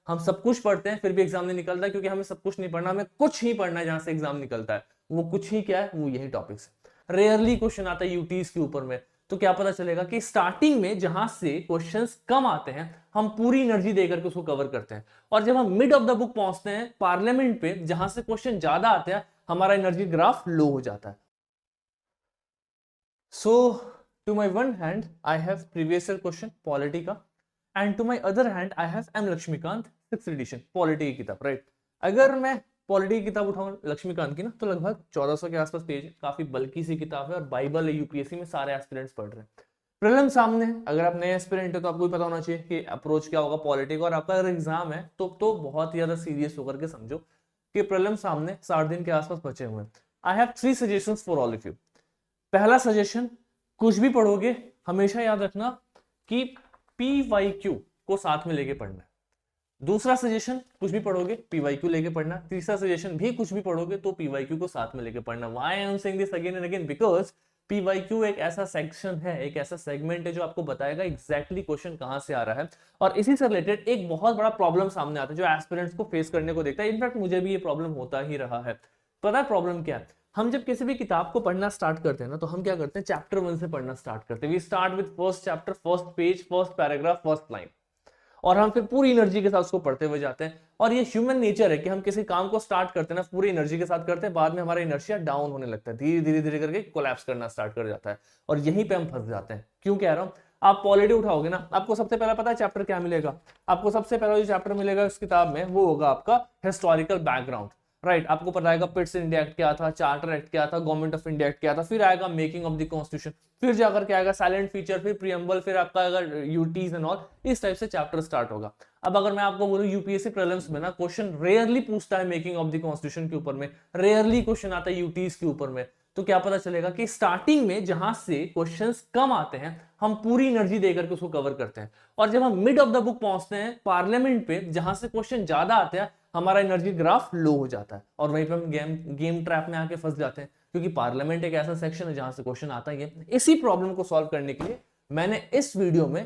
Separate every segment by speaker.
Speaker 1: हम सब कुछ पढ़ते हैं फिर भी एग्जाम नहीं निकलता, क्योंकि हमें सब कुछ नहीं पढ़ना, हमें कुछ ही पढ़ना है जहां से एग्जाम निकलता है। वो कुछ ही क्या है, वो यही टॉपिक्स है। रेयरली क्वेश्चन आता है यूटीज के ऊपर में, तो क्या पता चलेगा कि स्टार्टिंग में जहां से क्वेश्चंस कम आते हैं हम पूरी एनर्जी देकर के उसको कवर करते हैं, और जब हम मिड ऑफ द बुक पहुंचते हैं पार्लियामेंट पे जहां से क्वेश्चन ज्यादा आते हैं हमारा एनर्जी ग्राफ लो हो जाता है। So to my one hand I have previous year question polity का, and to my other hand I have M Laxmikanth 6th edition polity की किताब, राइट। अगर मैं पॉलिटी की किताब उठाऊं लक्ष्मीकांत की ना, तो लगभग 1400 के आसपास पेज है, काफी बल्कि सी किताब है और बाइबल है यूपीएससी में, सारे एस्पिरेंट्स पढ़ रहे हैं। प्रीलिम सामने है, अगर आप नए एस्पिरेंट है तो आपको भी पता होना चाहिए कि अप्रोच क्या होगा पॉलिटी का, और आपका अगर एग्जाम है तो बहुत ही ज्यादा सीरियस होकर के समझो कि प्रीलिम सामने 60 दिन के आसपास बचे हुए हैं। I have 3 suggestions for all of you. पहला सजेशन, कुछ भी पढ़ोगे हमेशा याद रखना कि PYQ को साथ में लेके पढ़ना है। दूसरा सजेशन, कुछ भी पढ़ोगे PYQ लेके पढ़ना। तीसरा सजेशन भी, कुछ भी पढ़ोगे तो PYQ को साथ में लेके पढ़ना। Why I am saying this again and again, because PYQ एक ऐसा सेक्शन है, एक ऐसा सेगमेंट है जो आपको बताएगा एग्जैक्टली क्वेश्चन कहां से आ रहा है, और इसी से रिलेटेड एक बहुत बड़ा प्रॉब्लम सामने आता है जो एस्पिरेंट्स को फेस करने को देखता है। इनफैक्ट मुझे भी ये प्रॉब्लम होता ही रहा है। पता है प्रॉब्लम क्या है? हम जब किसी भी किताब को पढ़ना स्टार्ट करते हैं ना, तो हम क्या करते हैं, चैप्टर 1 से पढ़ना स्टार्ट करते हैं। We start with first chapter, first page, first paragraph, first line, और हम फिर पूरी एनर्जी के साथ उसको पढ़ते हुए जाते हैं। और ये ह्यूमन नेचर है कि हम किसी काम को स्टार्ट करते हैं ना, पूरी एनर्जी के साथ करते हैं, बाद में हमारा इनर्शिया डाउन होने लगता है, धीरे धीरे धीरे करके कोलैप्स करना स्टार्ट कर जाता है, और यहीं पे हम फंस जाते हैं। क्यों कह रहा हूं? आप पॉलिटी उठाओगे ना, आपको सबसे पहला पता है चैप्टर क्या मिलेगा? आपको सबसे पहला जो चैप्टर मिलेगा इस किताब में वो होगा आपका हिस्टोरिकल बैकग्राउंड, राइट। आपको पता आएगा पिट्स इंडिया एक्ट क्या था, चार्टर एक्ट क्या था, गवर्नमेंट ऑफ इंडिया एक्ट क्या था, फिर आएगा मेकिंग ऑफ द कॉन्स्टिट्यूशन, फिर जाकर के आएगा साइलेंट फीचर, फिर प्रीएम्बल, फिर आपका अगर यूटीज एंड ऑल, इस टाइप से चैप्टर स्टार्ट होगा। अब अगर मैं आपको बोलूं यूपीएससी प्रीलिम्स में ना क्वेश्चन रेयरली पूछता है मेकिंग ऑफ द कॉन्स्टिट्यूशन के ऊपर में, रेयरली क्वेश्चन आता है यूटीज के ऊपर में, तो क्या पता चलेगा कि स्टार्टिंग में जहां से क्वेश्चंस कम आते हैं हम पूरी एनर्जी देकर के उसको कवर करते हैं, और जब हम मिड ऑफ द बुक पहुंचते हैं पार्लियामेंट पे जहां से क्वेश्चन ज्यादा आते हैं हमारा एनर्जी ग्राफ लो हो जाता है, और वहीं पे हम गेम ट्रैप में आके फंस जाते हैं, क्योंकि पार्लियामेंट एक ऐसा सेक्शन है जहां से क्वेश्चन आता ही है। इसी प्रॉब्लम को सॉल्व करने के लिए मैंने इस वीडियो में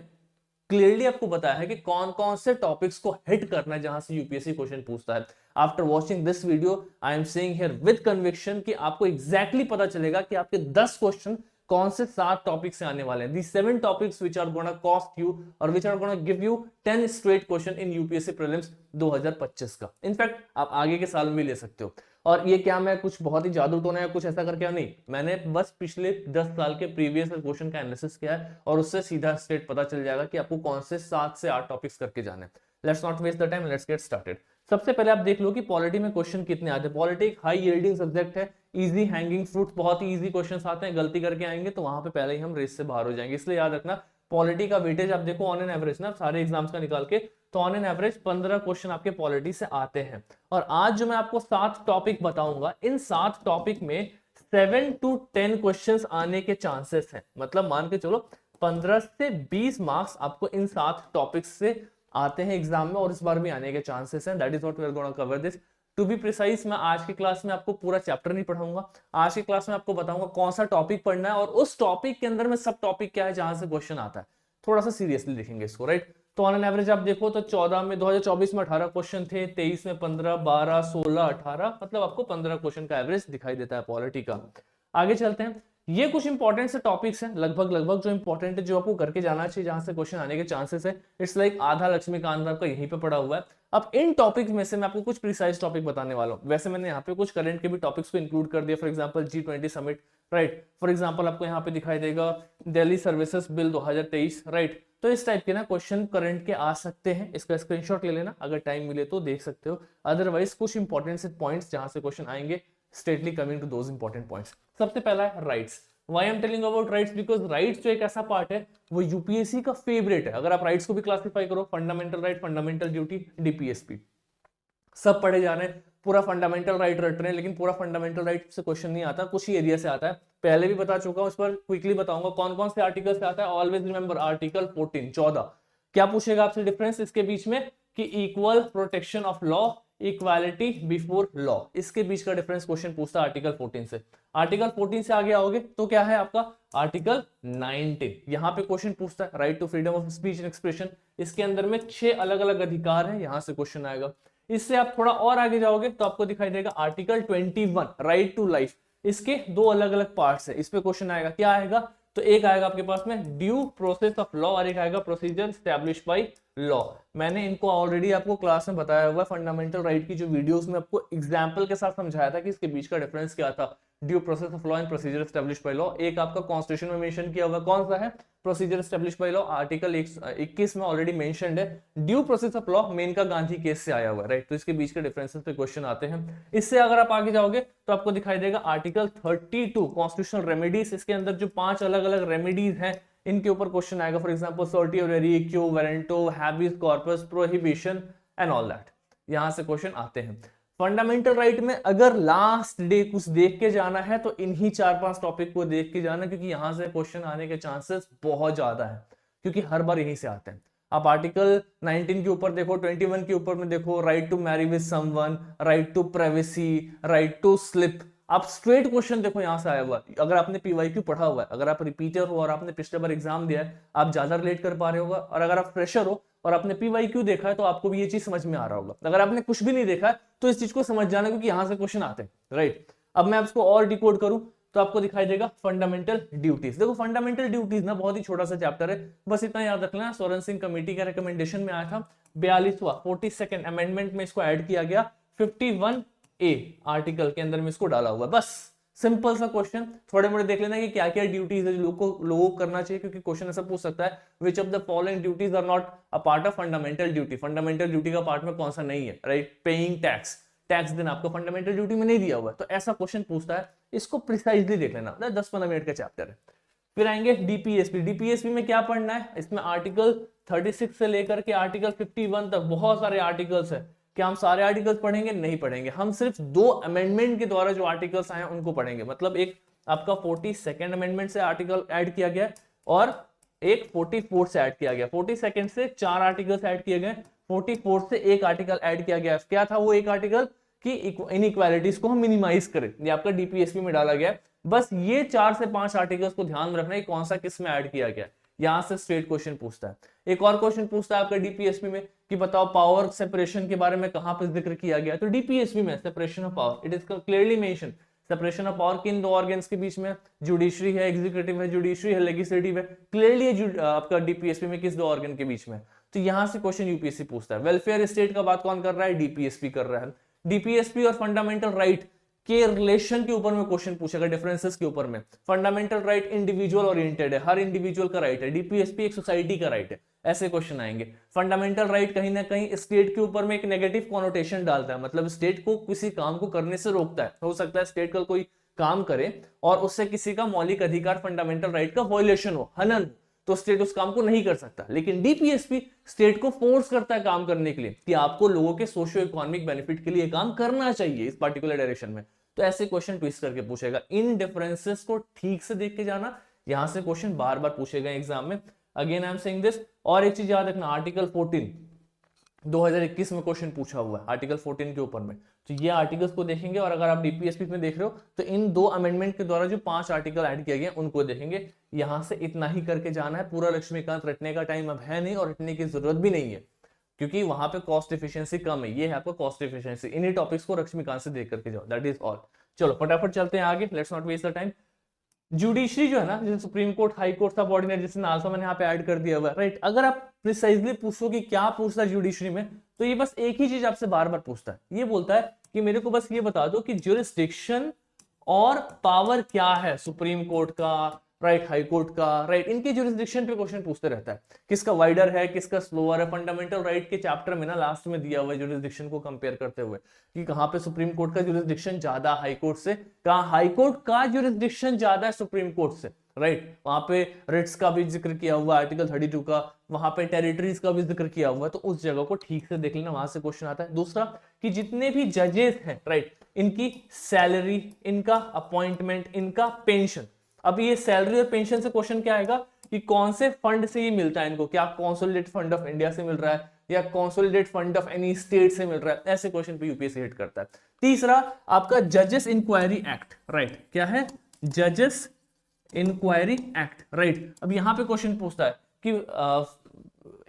Speaker 1: क्लियरली आपको बताया है कि कौन कौन से टॉपिक्स को हिट करना है जहां से यूपीएससी क्वेश्चन पूछता है। After watching this video I am saying here with conviction कि आपको एग्जैक्टली पता चलेगा कि आपके 10 क्वेश्चन कौन से 7 टॉपिक से आने वाले हैं। The 7 topics which are gonna cost you और which are gonna give you 10 straight question in UPSC prelims 2025 का। इनफैक्ट आप आगे के साल में ले सकते हो। और ये क्या मैं कुछ बहुत ही जादू टोना या कुछ ऐसा करके नहीं, मैंने बस पिछले 10 साल के प्रीवियस क्वेश्चन का एनालिसिस किया है और उससे सीधा स्ट्रेट पता चल जाएगा कि आपको कौन से 7 से 8 टॉपिक्स करके जाने। Let's not waste the time, let's get started. सबसे पहले आप देख लो कि पॉलिटी में क्वेश्चन कितने आते हैं। पॉलिटी एक हाई यील्डिंग सब्जेक्ट है, इजी हैंगिंग फ्रूट, बहुत ही इजी क्वेश्चंस आते हैं, गलती करके आएंगे तो वहां पे पहले ही हम रेस से बाहर हो जाएंगे। इसलिए याद रखना पॉलिटी का वेटेज आप देखो ऑन एन एवरेज ना, सारे एग्जाम्स का निकाल के, तो ऑन एन एवरेज 15 क्वेश्चन आपके पॉलिटी से आते हैं। और आज जो मैं आपको 7 टॉपिक बताऊंगा, इन 7 टॉपिक में 7 to 10 क्वेश्चंस आने के चांसेस हैं। मतलब मान के चलो 15 से 20 मार्क्स आपको इन 7 टॉपिक्स से आते हैं एग्जाम में, और इस बार भी आने के चांसेस हैं। That is what we are gonna cover this. To be precise, मैं आज की क्लास में आपको पूरा चैप्टर नहीं पढ़ाऊंगा, आज की क्लास में आपको बताऊंगा कौन सा टॉपिक पढ़ना है और उस टॉपिक के अंदर में सब टॉपिक क्या है जहां से क्वेश्चन आता है। थोड़ा सा सीरियसली देखेंगे इसको, राइट। तो ऑन एन एवरेज आप देखो तो 2024 में 18 क्वेश्चन थे, 23 में 15, 12, 16, 18, मतलब आपको 15 क्वेश्चन का एवरेज दिखाई देता है पॉलिटी का। आगे चलते हैं। ये कुछ इंपॉर्टेंट से टॉपिक्स हैं, लगभग लगभग जो इंपॉर्टेंट है, जो आपको करके जाना चाहिए, जहां से क्वेश्चन आने के चांसेस है। इट्स लाइक आधा लक्ष्मीकांत आपका यहीं पे पड़ा हुआ है। अब इन टॉपिक्स में से मैं आपको कुछ प्रिसाइज टॉपिक बताने वाला हूं। वैसे मैंने यहाँ पे कुछ करंट के भी टॉपिक्स को इंक्लूड कर दिया, for example G20 summit, right. For example आपको यहाँ पे दिखाई देगा दिल्ली सर्विसेज बिल 2023, राइट। तो इस टाइप के ना क्वेश्चन करंट के आ सकते हैं, इसका स्क्रीनशॉट ले लेना, अगर टाइम मिले तो देख सकते हो। अदरवाइज कुछ इंपॉर्टेंट से पॉइंट्स जहां से क्वेश्चन आएंगे, straightly coming to those important points. सबसे पहला है rights. Why I'm telling about rights? Because rights जो एक ऐसा पार्ट है वो यूपीएससी का फेवरेट है। अगर आप राइट्स को भी क्लासिफाई करो, fundamental right, fundamental duty, DPSP, सब पढ़े जा रहे हैं, पूरा फंडामेंटल राइट रट रहे हैं, लेकिन पूरा फंडामेंटल राइट से क्वेश्चन नहीं आता, कुछ ही एरिया से आता है। पहले भी बता चुका हूं, इस पर क्विकली बताऊंगा कौन कौन से आर्टिकल से आता है। Always remember article 14, 14। क्या पूछेगा आपसे डिफरेंस इसके बीच में कि equal protection of law, equality before law, इसके बीच का डिफरेंस क्वेश्चन पूछता है आर्टिकल 14 से। आर्टिकल 14 से आगे आओगे तो क्या है आपका आर्टिकल 19। यहाँ पे क्वेश्चन पूछता है right to freedom of speech and expression, इसके अंदर में 6 अलग अलग अधिकार है, यहां से क्वेश्चन आएगा। इससे आप थोड़ा और आगे जाओगे तो आपको दिखाई देगा आर्टिकल 21 राइट टू लाइफ, इसके 2 अलग अलग पार्ट्स है, इस पे क्वेश्चन आएगा। क्या आएगा तो एक आएगा आपके पास में ड्यू प्रोसेस ऑफ लॉ और एक आएगा प्रोसीजर एस्टैब्लिश बाय लॉ। मैंने इनको ऑलरेडी आपको क्लास में बताया हुआ है, फंडामेंटल राइट की जो वीडियोस में आपको एग्जांपल के साथ समझाया था कि इसके बीच का डिफरेंस क्या था, due process of law and procedure establish by law. एक आपका कॉन्स्टिट्यूशन में मेंशन किया हुआ कौन सा है, procedure establish by law, article 21 में ऑलरेडी मेंशन्ड है। Due process of law Maneka Gandhi case से आया हुआ है, राइट। तो इसके बीच के डिफरेंसेस पे क्वेश्चन आते हैं। इससे अगर आप आगे जाओगे तो आपको दिखाई देगा आर्टिकल 32 कॉन्स्टिट्यूशनल रेमेडीज, इसके अंदर जो 5 अलग अलग रेमेडीज हैं इनके ऊपर क्वेश्चन आएगा। For example certiorari, quo warranto, habeas corpus, prohibition and all that, यहां से क्वेश्चन आते हैं। फंडामेंटल राइट में अगर लास्ट डे कुछ देख के जाना है तो इन्हीं 4-5 टॉपिक को देख के जाना, क्योंकि यहां से क्वेश्चन आने के चांसेस बहुत ज्यादा है, क्योंकि हर बार यहीं से आते हैं। आप आर्टिकल 19 के ऊपर देखो, 21 के ऊपर में देखो, right to marry with someone, right to privacy, right to sleep. आप स्ट्रेट क्वेश्चन देखो यहां से आया हुआ। अगर आपने पीवाईक्यू पढ़ा हुआ है, अगर आप रिपीटर हो और आपने पिछले बार एग्जाम दिया है, आप ज्यादा रिलेट कर पा रहे होगा। और अगर आप फ्रेशर हो और आपने पीवाईक्यू देखा है तो आपको भी ये चीज समझ में आ रहा होगा। अगर आपने कुछ भी नहीं देखा है तो इस चीज को समझ जाना, क्योंकि यहां से क्वेश्चन आते हैं, राइट। अब मैं आपको और डिकोड करूं तो आपको दिखाई देगा फंडामेंटल ड्यूटीज। देखो फंडामेंटल ड्यूटीज ना बहुत ही छोटा सा चैप्टर है, बस इतना याद रख लेना। सोरेन सिंह कमेटी का रिकमेंडेशन में आया था 42वां 42nd अमेंडमेंट में इसको ऐड किया गया, 51A आर्टिकल के अंदर में इसको डाला हुआ है। बस सिंपल सा क्वेश्चन, थोड़े मोड़े देख लेना कि क्या क्या ड्यूटीज है जो लोगों को करना चाहिए, क्योंकि क्वेश्चन ऐसा पूछ सकता है which of the following duties are not a part of fundamental duty. Fundamental duty का पार्ट में कौन सा नहीं है, राइट। पेइंग टैक्स, टैक्स देना आपको फंडामेंटल ड्यूटी में नहीं दिया हुआ है, तो ऐसा क्वेश्चन पूछता है। इसको प्रिसाइजली देख लेना, 10-15 मिनट का चैप्टर है। फिर आएंगे डीपीएसपी। डीपीएसपी में क्या पढ़ना है, इसमें आर्टिकल 36 से लेकर के आर्टिकल 51 तक बहुत सारे आर्टिकल्स है। क्या हम सारे आर्टिकल्स पढ़ेंगे? नहीं पढ़ेंगे, हम सिर्फ 2 अमेंडमेंट के द्वारा जो आर्टिकल्स आए हैं उनको पढ़ेंगे। मतलब एक आपका 42nd अमेंडमेंट से आर्टिकल ऐड किया गया और एक 44 से ऐड किया गया। 42nd से 4 आर्टिकल्स ऐड किए गए, 44 से एक आर्टिकल ऐड किया गया। क्या था वो एक आर्टिकल कि इनइक्वालिटीज को हम मिनिमाइज करें, ये आपका डीपीएसपी में डाला गया। बस ये 4 से 5 आर्टिकल्स को ध्यान में रखना है कौन सा किस में ऐड किया गया। यहां से स्ट्रेट क्वेश्चन पूछता है। एक और क्वेश्चन पूछता है आपका डीपीएसपी में कि बताओ पावर सेपरेशन के बारे में कहां पर जिक्र किया गया। तो डीपीएसपी में separation of power, it is clearly mention separation of power किन 2 ऑर्गन्स के बीच में, जुडिशरी है, एग्जीक्यूटिव है, जुडिशरी है, लेजिस्लेटिव है। क्लियरली आपका डीपीएसपी में किस 2 ऑर्गन के बीच में। तो यहां से क्वेश्चन यूपीएससी पूछता है। वेलफेयर स्टेट का बात कौन कर रहा है? डीपीएसपी कर रहा है। डीपीएसपी और फंडामेंटल राइट के रिलेशन के ऊपर में क्वेश्चन पूछेगा, डिफरेंसेस के ऊपर में। फंडामेंटल राइट इंडिविजुअल ओरिएंटेड है, हर इंडिविजुअल का राइट है। डीपीएसपी एक सोसाइटी का राइट है, ऐसे क्वेश्चन आएंगे। फंडामेंटल राइट कहीं ना कहीं स्टेट के ऊपर में एक नेगेटिव कॉनोटेशन डालता है, मतलब स्टेट को किसी काम को करने से रोकता है। हो सकता है स्टेट का कोई काम करे और उससे किसी का मौलिक अधिकार फंडामेंटल राइट का वायलेशन हो, हनन, तो स्टेट उस काम को नहीं कर सकता। लेकिन डीपीएसपी स्टेट को फोर्स करता है काम करने के लिए कि आपको लोगों के सोशियो इकोनॉमिक बेनिफिट के लिए काम करना चाहिए इस पर्टिकुलर डायरेक्शन में। तो ऐसे क्वेश्चन ट्विस्ट करके पूछेगा। इन डिफरेंसेस को ठीक से देख के जाना, यहां से क्वेश्चन बार बार पूछेगा एग्जाम में। Again I am saying this. और एक चीज याद रखना, आर्टिकल 14 2021 में क्वेश्चन पूछा हुआ है आर्टिकल 14 के ऊपर में। तो ये आर्टिकल्स को देखेंगे और अगर आप डीपीएसपी में देख रहे हो तो इन 2 अमेंडमेंट के द्वारा जो 5 आर्टिकल ऐड किए गए उनको देखेंगे। यहां से इतना ही करके जाना है, पूरा लक्ष्मीकांत रटने का टाइम अब है नहीं और रटने की जरूरत भी नहीं है, क्योंकि वहां पे कॉस्ट एफिशिएंसी कम है। ये है आपका कॉस्ट एफिशिएंसी। इन्हीं टॉपिक्स को लक्ष्मीकांत से देख करके जाओ, दैट इज ऑल। चलो फटाफट चलते हैं आगे, let's not waste the time. Judiciary जो है ना, जैसे सुप्रीम कोर्ट, हाई कोर्ट सब ऑर्डिनरी, जैसे नालसा मैंने यहाँ पे ऐड कर दिया हुआ है, राइट। अगर आप प्रिसाइजली पूछो कि क्या पूछता है जुडिशरी में, तो ये बस एक ही चीज आपसे बार बार पूछता है। ये बोलता है कि मेरे को बस ये बता दो कि ज्यूरिसडिक्शन और पावर क्या है सुप्रीम कोर्ट का, राइट, हाई कोर्ट का, राइट। इनके ज्यूरिसडिक्शन पे क्वेश्चन पूछते रहता है, किसका वाइडर है, किसका स्लोअर है। फंडामेंटल राइट के चैप्टर में ना लास्ट में दिया हुआ है ज्यूरिसडिक्शन को कंपेयर करते हुए कि कहां पे सुप्रीम कोर्ट का ज्यूरिसडिक्शन ज्यादा हाई कोर्ट से, कहां हाई कोर्ट का ज्यूरिसडिक्शन ज्यादा है सुप्रीम कोर्ट से, राइट। वहां पे रिट्स का भी जिक्र किया हुआ है आर्टिकल 32 का, वहां पे टेरिटरीज का भी जिक्र किया हुआ है। तो उस जगह को ठीक से देख लेना, वहां से क्वेश्चन आता है। दूसरा कि जितने भी जजेस हैं, राइट, इनकी सैलरी, इनका अपॉइंटमेंट, इनका पेंशन। अब ये सैलरी और पेंशन से क्वेश्चन क्या आएगा कि कौन से फंड से ये मिलता है इनको, क्या कंसोलिडेटेड फंड ऑफ इंडिया से मिल रहा है या consolidated fund of any state से मिल रहा है, ऐसे क्वेश्चन पे यूपीएससी हिट करता है। तीसरा आपका जजेस इंक्वायरी एक्ट, राइट, क्या है, जजेस इंक्वायरी एक्ट, राइट। अब यहां पे क्वेश्चन पूछता है कि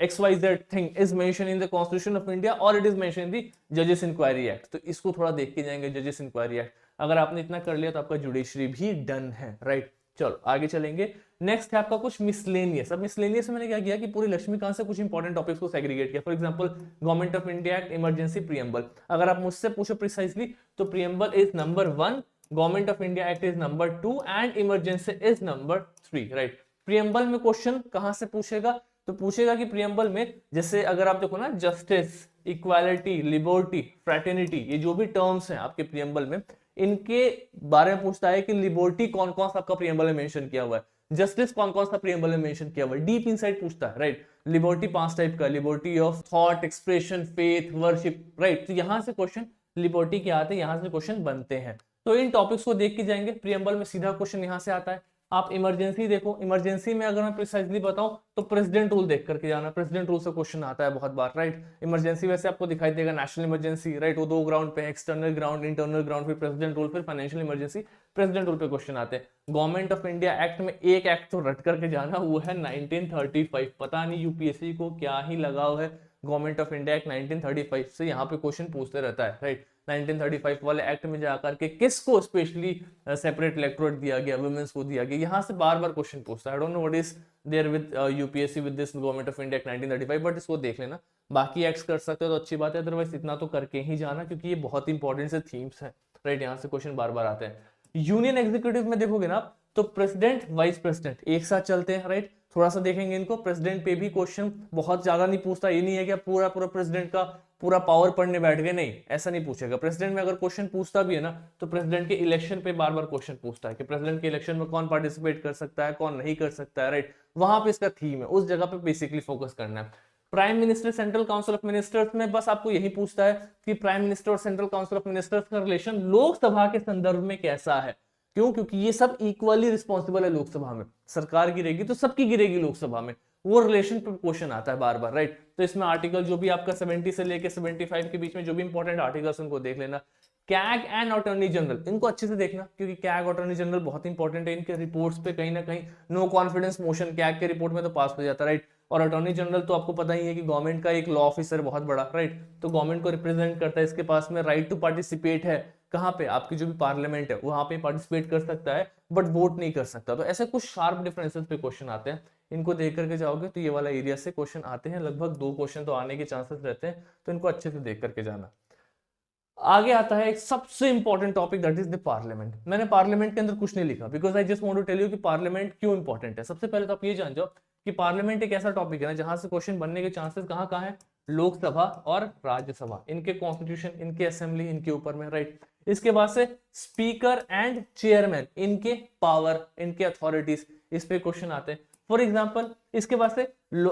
Speaker 1: XYZ thing is mention in the constitution of India और it is mention in the जजेस इंक्वायरी एक्ट, तो इसको थोड़ा देख के जाएंगे, जजेस इंक्वायरी एक्ट। अगर आपने इतना कर लिया तो आपका जुडिशरी भी डन है, राइट। चलो आगे चलेंगे। नेक्स्ट है आपका कुछ मिसलेनियस। अब मिसलेनियस में मैंने क्या किया कि पूरी लक्ष्मीकांत से कुछ इंपॉर्टेंट टॉपिक्स को सेग्रीगेट किया। For example government of India act emergency preamble, अगर आप मुझसे पूछो प्रिसाइजली तो preamble is number 1, government of India act is number 2 and emergency is number 3, right. Preamble में क्वेश्चन कहां से पूछेगा, तो पूछेगा कि प्रीएम्बल में जैसे अगर आप देखो ना, जस्टिस, इक्वालिटी, लिबर्टी, फ्रेटर्निटी, ये जो भी टर्म्स हैं आपके प्रीएम्बल में, इनके बारे में पूछता है कि लिबर्टी कौन कौन सा आपका प्रीएम्बल में मेंशन किया हुआ है, जस्टिस कौन कौन सा प्रीएम्बल में मेंशन किया हुआ है, डीप इनसाइड पूछता है, राइट। लिबर्टी 5 टाइप का, liberty of thought, expression, faith, worship, right. तो यहां से क्वेश्चन लिबर्टी के आते हैं, यहां से क्वेश्चन बनते हैं। तो इन टॉपिक्स को देख के जाएंगे। प्रीएम्बल में सीधा क्वेश्चन यहां से आता है। आप इमरजेंसी देखो, इमरजेंसी में अगर मैं प्रिसाइजली बताऊं तो प्रेसिडेंट रूल देख करके जाना, प्रेसिडेंट रूल से क्वेश्चन आता है बहुत बार, राइट। इमरजेंसी वैसे आपको दिखाई देगा नेशनल इमरजेंसी, राइट, वो 2 ग्राउंड पे, एक्सटर्नल ग्राउंड, इंटरनल ग्राउंड, फिर प्रेसिडेंट रूल, फिर फाइनेंशियल इमरजेंसी, प्रेसिडेंट रूल पे क्वेश्चन आते हैं। गवर्नमेंट ऑफ इंडिया एक्ट में एक एक्ट तो रट करके जाना, वो है 1935। पता नहीं यूपीएससी को क्या ही लगाव है गवर्नमेंट ऑफ इंडिया एक्ट 1935 से, यहाँ पे क्वेश्चन पूछते रहता है, राइट। 1935 वाले एक्ट में जाकर के किसको स्पेशली सेपरेट इलेक्टोरेट दिया गया, वुमेन्स को दिया गया, यहाँ से बार बार क्वेश्चन पूछता है। I don't know what is there with UPSC with this Government of India Act 1935, but इसको देख लेना। बाकी एक्ट्स कर सकते हो तो अच्छी बात है, अदरवाइज इतना तो करके ही जाना, क्योंकि ये बहुत इंपॉर्टेंट से थीम्स है, राइट। यहाँ से क्वेश्चन बार बार आते हैं। यूनियन एग्जीक्यूटिव में देखोगे ना आप, तो प्रेसिडेंट, वाइस प्रेसिडेंट एक साथ चलते हैं, राइट। थोड़ा सा देखेंगे इनको। प्रेसिडेंट पे भी क्वेश्चन बहुत ज्यादा नहीं पूछता, ये नहीं है कि पूरा पूरा प्रेसिडेंट का पूरा पावर पढ़ने बैठ गए, नहीं, ऐसा नहीं पूछेगा। प्रेसिडेंट में अगर क्वेश्चन पूछता भी है ना, तो प्रेसिडेंट के इलेक्शन पे बार बार क्वेश्चन पूछता है कि प्रेसिडेंट के इलेक्शन में कौन पार्टिसिपेट कर सकता है, कौन नहीं कर सकता है, राइट। वहां पे इसका थीम है, उस जगह पे बेसिकली फोकस करना है। Prime minister, central council of ministers में बस आपको यही पूछता है कि प्राइम मिनिस्टर और सेंट्रल काउंसिल ऑफ मिनिस्टर्स का रिलेशन लोकसभा के संदर्भ में कैसा है। क्यों? क्योंकि ये सब इक्वली रिस्पॉन्सिबल है लोकसभा में, सरकार गिरेगी तो सबकी गिरेगी लोकसभा में, वो रिलेशन पे क्वेश्चन आता है बार बार, राइट। तो इसमें आर्टिकल जो भी आपका 70 से लेके 75 के बीच में जो भी इंपॉर्टेंट आर्टिकल्स उनको देख लेना। कैग एंड अटॉर्नी जनरल, इनको अच्छे से देखना, क्योंकि कैग अटॉर्नी जनरल बहुत इंपॉर्टेंट है। इनके रिपोर्ट्स पे कहीं ना कहीं नो कॉन्फिडेंस मोशन कैग के रिपोर्ट में तो पास हो जाता है, राइट। और अटॉर्नी जनरल तो आपको पता ही है कि गवर्नमेंट का एक लॉ ऑफिसर बहुत बड़ा, राइट, तो गवर्नमेंट को रिप्रेजेंट करता है। इसके पास में राइट टू पार्टिसिपेट है, कहां पे, आपकी जो भी पार्लियामेंट है वहां पे पार्टिसिपेट कर सकता है, बट वोट नहीं कर सकता। तो ऐसे कुछ शार्प डिफरेंसेस पे क्वेश्चन आते हैं, इनको देख करके जाओगे तो ये वाला एरिया से क्वेश्चन आते हैं, लगभग 2 क्वेश्चन तो आने के चांसेस रहते हैं, तो इनको अच्छे से देख करके जाना। आगे आता है एक सबसे important topic, that is the parliament. मैंने पार्लियामेंट के अंदर कुछ नहीं लिखा, because I just want to tell you कि पार्लियामेंट क्यों इंपॉर्टेंट है। सबसे पहले तो आप ये जान जाओ कि पार्लियामेंट एक ऐसा टॉपिक है ना जहां से क्वेश्चन बनने के चांसेस कहां कहां है, लोकसभा और राज्यसभा, इनके कॉन्स्टिट्यूशन, इनके असेंबली, इनके ऊपर में, राइट। इसके बाद से स्पीकर एंड चेयरमैन, इनके पावर, इनके अथॉरिटीज, इस पे क्वेश्चन आते हैं। फॉर एग्जाम्पल इसके बाद से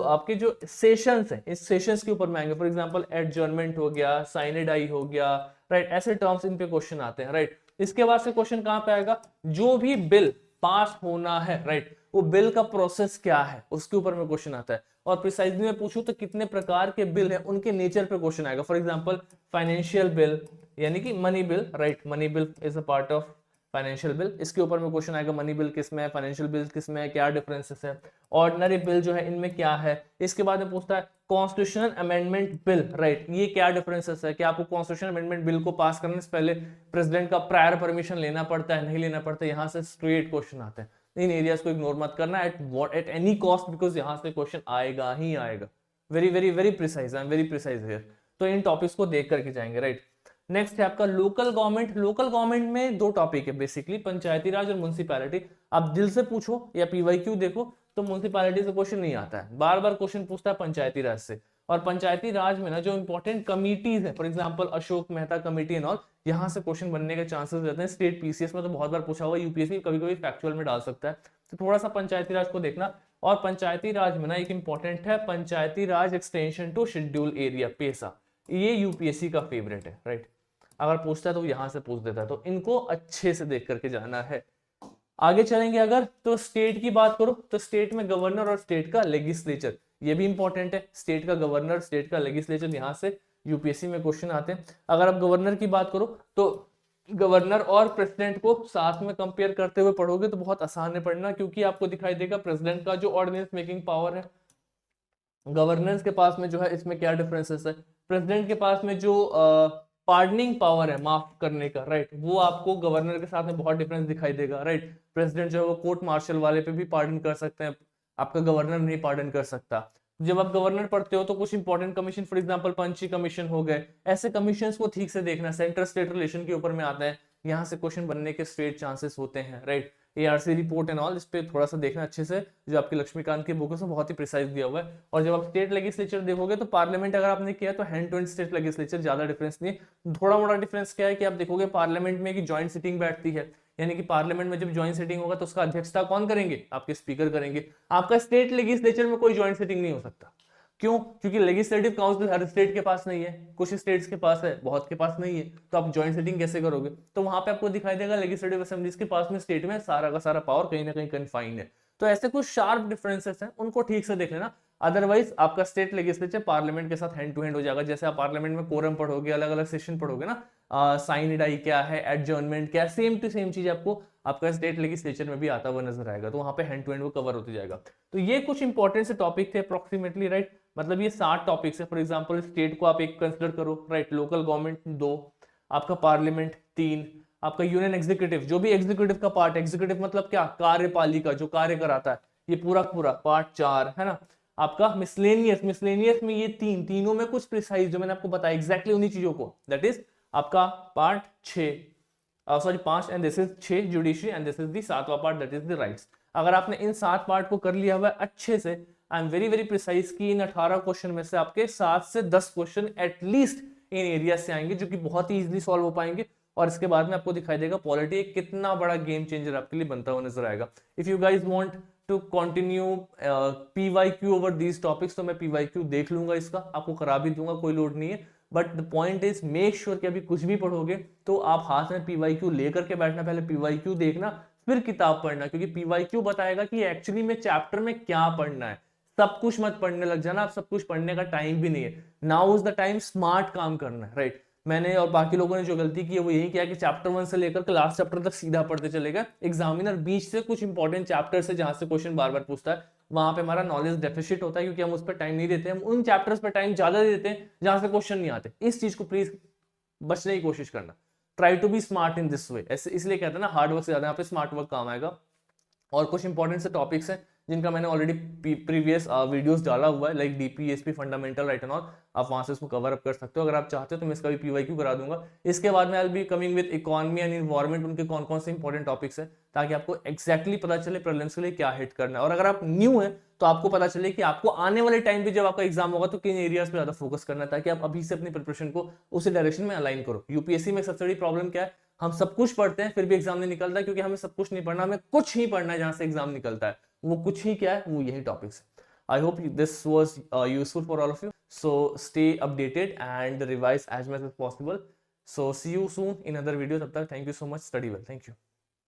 Speaker 1: आपके जो सेशंस है, इस सेशंस के ऊपर में आएंगे। फॉर एग्जाम्पल एडजर्नमेंट हो गया, साइनेडाई हो गया, राइट, ऐसे टर्म्स इन पे क्वेश्चन आते हैं, राइट। इसके बाद से क्वेश्चन कहां पे आएगा, जो भी बिल पास होना है, राइट, वो बिल का प्रोसेस क्या है, उसके ऊपर में क्वेश्चन आता है। और प्रिसाइजली मैं पूछूं तो कितने प्रकार के बिल है, उनके नेचर पे क्वेश्चन आएगा। फॉर एग्जाम्पल फाइनेंशियल बिल, यानी कि money bill, right, money bill is a part of financial bill, इसके ऊपर में क्वेश्चन आएगा, मनी बिल किस में है, फाइनेंशियल बिल किस में है, क्या डिफरेंसेस है, ऑर्डिनरी बिल जो है इनमें क्या है। इसके बाद में पूछता है कॉन्स्टिट्यूशनल अमेंडमेंट बिल, राइट, ये क्या डिफरेंसेस है, क्या आपको कॉन्स्टिट्यूशनल अमेंडमेंट बिल को पास करने से पहले प्रेसिडेंट का प्रायर परमिशन लेना पड़ता है, नहीं लेना पड़ता, यहाँ से स्ट्रेट क्वेश्चन आते हैं। इन एरियाज को इग्नोर मत करना एट एनी कॉस्ट, बिकॉज यहाँ से क्वेश्चन आएगा ही आएगा। Very very very precise, I am very precise here. तो इन टॉपिक्स को देख करके जाएंगे, राइट। नेक्स्ट है आपका लोकल गवर्नमेंट। लोकल गवर्नमेंट में 2 टॉपिक है बेसिकली, पंचायती राज और म्युनिसिपैलिटी। आप दिल से पूछो या पीवाईक्यू देखो तो म्युनिसिपैलिटी से क्वेश्चन नहीं आता है, बार बार क्वेश्चन पूछता है पंचायती राज से। और पंचायती राज में ना जो इंपॉर्टेंट कमिटीज है, for example Ashok Mehta committee and all, यहाँ से क्वेश्चन बनने के चांसेस रहते हैं। स्टेट पीसीएस में तो बहुत बार पूछा हुआ, यूपीएससी कभी कभी फैक्चुअल में डाल सकता है, तो थोड़ा सा पंचायती राज को देखना। और पंचायती राज में ना एक इंपॉर्टेंट है पंचायती राज एक्सटेंशन टू शेड्यूल एरिया, पेसा, ये यूपीएससी का फेवरेट है, राइट। अगर पूछता है तो यहां से पूछ देता है, तो इनको अच्छे से देख करके जाना है। आगे चलेंगे अगर, तो स्टेट की बात करो तो स्टेट में गवर्नर और स्टेट का लेजिस्लेचर, ये भी इंपॉर्टेंट है। स्टेट का गवर्नर, स्टेट का लेजिस्लेचर, यहाँ से यूपीएससी में क्वेश्चन आते हैं। अगर आप गवर्नर की बात करो तो गवर्नर और प्रेसिडेंट को साथ में कंपेयर करते हुए पढ़ोगे तो बहुत आसान है पढ़ना, क्योंकि आपको दिखाई देगा प्रेसिडेंट का जो ऑर्डिनेंस मेकिंग पावर है, गवर्नेंस के पास में जो है इसमें क्या डिफरेंसेस है। प्रेसिडेंट के पास में जो पार्डनिंग पावर है, माफ करने का, राइट, वो आपको गवर्नर के साथ में बहुत डिफरेंस दिखाई देगा, राइट। प्रेसिडेंट जो है वो कोर्ट मार्शल वाले पे भी पार्डन कर सकते हैं, आपका गवर्नर नहीं पार्डन कर सकता। जब आप गवर्नर पढ़ते हो तो कुछ important commission, for example Punchhi commission हो गए, ऐसे कमीशंस को ठीक से देखना, सेंटर स्टेट रिलेशन के ऊपर में आता है, यहाँ से क्वेश्चन बनने के स्ट्रेट चांसेस होते हैं, right. ARC report and all, इस पे थोड़ा सा देखना अच्छे से, जो आपकी लक्ष्मीकांत की बुक है उसमें बहुत ही प्रिसाइज दिया हुआ है। और जब आप स्टेट लेजिस्लेचर देखोगे तो पार्लियामेंट अगर आपने किया तो hand to hand state legislature, ज्यादा डिफरेंस नहीं है। थोड़ा मोड़ा डिफरेंस क्या है कि आप देखोगे पार्लियामेंट में कि ज्वाइंट सिटिंग बैठती है, यानी कि पार्लियामेंट में जब ज्वाइंट सिटिंग होगा तो उसका अध्यक्षता कौन करेंगे, आपके स्पीकर करेंगे। आपका स्टेट लेजिस्लेचर में कोई ज्वाइंट सिटिंग नहीं हो सकता। क्यों? क्योंकि लेजिस्लेटिव काउंसिल हर स्टेट के पास नहीं है, कुछ स्टेट्स के पास है, बहुत के पास नहीं है, तो आप ज्वाइंट सिटिंग कैसे करोगे? तो वहां पे आपको दिखाई देगा लेजिस्लेटिव असेंबलीज के पास में स्टेट में सारा का सारा पावर कहीं ना कहीं कन्फाइंड है। तो ऐसे कुछ शार्प डिफरेंसेस हैं, उनको ठीक से देख लेना। अदरवाइज आपका स्टेट लेजिस्लेचर पार्लियामेंट के साथ हैंड टू हैंड हो जाएगा। जैसे आप पार्लियामेंट में कोरम पढ़ोगे, अलग अलग सेशन पढ़ोगे ना, साइन डाई क्या है, एडजर्नमेंट क्या है, सेम टू सेम चीज आपको आपका स्टेट लेजिस्लेचर में भी आता हुआ नजर आएगा। तो वहां पे हैंड टू हैंड वो कवर होते जाएगा। तो ये कुछ इंपॉर्टेंट से टॉपिक थे अप्रोक्सीमेटली, राइट। मतलब ये 60 टॉपिक्स है। फॉर एग्जांपल स्टेट को आप एक कंसिडर करो, राइट, लोकल गवर्नमेंट 2, आपका पार्लियामेंट 3, आपका यूनियन एग्जीक्यूटिव, जो भी एग्जीक्यूटिव का पार्ट, एग्जीक्यूटिव मतलब क्या, कार्यपालिका जो कार्य कराता है, ये पूरा पूरा पार्ट 4 है ना। आपका मिसलेनियस, मिसलेनियस में ये तीनों में कुछ प्रिसाइज जो मैंने आपको बताया एग्जैक्टली उन्हीं चीजों को, दैट इज आपका part 6, sorry 5, and this is 6 judiciary, and this is the 7वां part that is the rights. अगर आपने इन 7 पार्ट को कर लिया हुआ है अच्छे से, I am very very precise की इन 18 क्वेश्चन में से आपके 7 से 10 क्वेश्चन एटलीस्ट इन एरिया से आएंगे, जो कि बहुत ही इजीली सॉल्व हो पाएंगे। और इसके बाद में आपको दिखाई देगा पॉलिटी कितना बड़ा गेम चेंजर आपके लिए बनता हुआ नजर आएगा। If you guys want to continue PYQ over these topics, तो मैं पीवाईक्यू देख लूंगा, इसका आपको करा भी दूंगा, कोई लोड नहीं है। But the point is make sure कि अभी कुछ भी पढ़ोगे तो आप हाथ में पीवाईक्यू लेकर के बैठना, पहले पीवाईक्यू देखना फिर किताब पढ़ना, क्योंकि पीवाईक्यू बताएगा कि एक्चुअली में चैप्टर में क्या पढ़ना है। सब कुछ मत पढ़ने लग जाना, आप सब कुछ पढ़ने का टाइम भी नहीं है। Now is the time smart काम करना है, राइट। मैंने और बाकी लोगों ने जो गलती की है वो यही किया कि चैप्टर 1 से लेकर के लास्ट चैप्टर तक सीधा पढ़ते चले गए। एग्जामिनर बीच से कुछ इंपॉर्टेंट चैप्टर से जहां से क्वेश्चन बार बार पूछता है, वहां पे हमारा नॉलेज डेफिशिट होता है, क्योंकि हम उस पर टाइम नहीं देते, हम उन चैप्टर्स पर टाइम ज्यादा दे देते हैं जहां से क्वेश्चन नहीं आते। इस चीज को प्लीज बचने की कोशिश करना। Try to be smart in this way, ऐसे इसलिए कहते हैं ना हार्ड वर्क से ज्यादा यहाँ पे स्मार्ट वर्क काम आएगा। और कुछ इंपॉर्टेंट से टॉपिक्स हैं जिनका मैंने ऑलरेडी प्रीवियस वीडियोस डाला हुआ है, like DPSP fundamental, right and all, आप वहां से इसको कवर अप कर सकते हो। अगर आप चाहते हो तो मैं इसका भी पीवाईक्यू करा दूंगा। इसके बाद में I will be coming with economy and environment, उनके कौन कौन से इंपॉर्टेंट टॉपिक्स हैं, ताकि आपको एक्जैक्टली पता चले प्रीलिम्स के लिए क्या हिट करना है। और अगर आप न्यू है तो आपको पता चले कि आपको आने वाले टाइम पे जब आपका एग्जाम होगा तो किन एरियाज पे ज्यादा फोकस करना है, ताकि आप अभी से अपनी प्रिपरेशन को उसी डायरेक्शन में अलाइन करो। यूपीएससी में सबसे बड़ी प्रॉब्लम क्या है, हम सब कुछ पढ़ते हैं फिर भी एग्जाम नहीं निकलता, क्योंकि हमें सब कुछ नहीं पढ़ना, हमें कुछ ही पढ़ना है जहां से एग्जाम निकलता है। वो कुछ ही क्या है, वो यही टॉपिक्स है। I hope this was useful for all of you, so stay updated and revise as much as possible. So see you soon in other video, तब तक thank you so much, study well, thank you.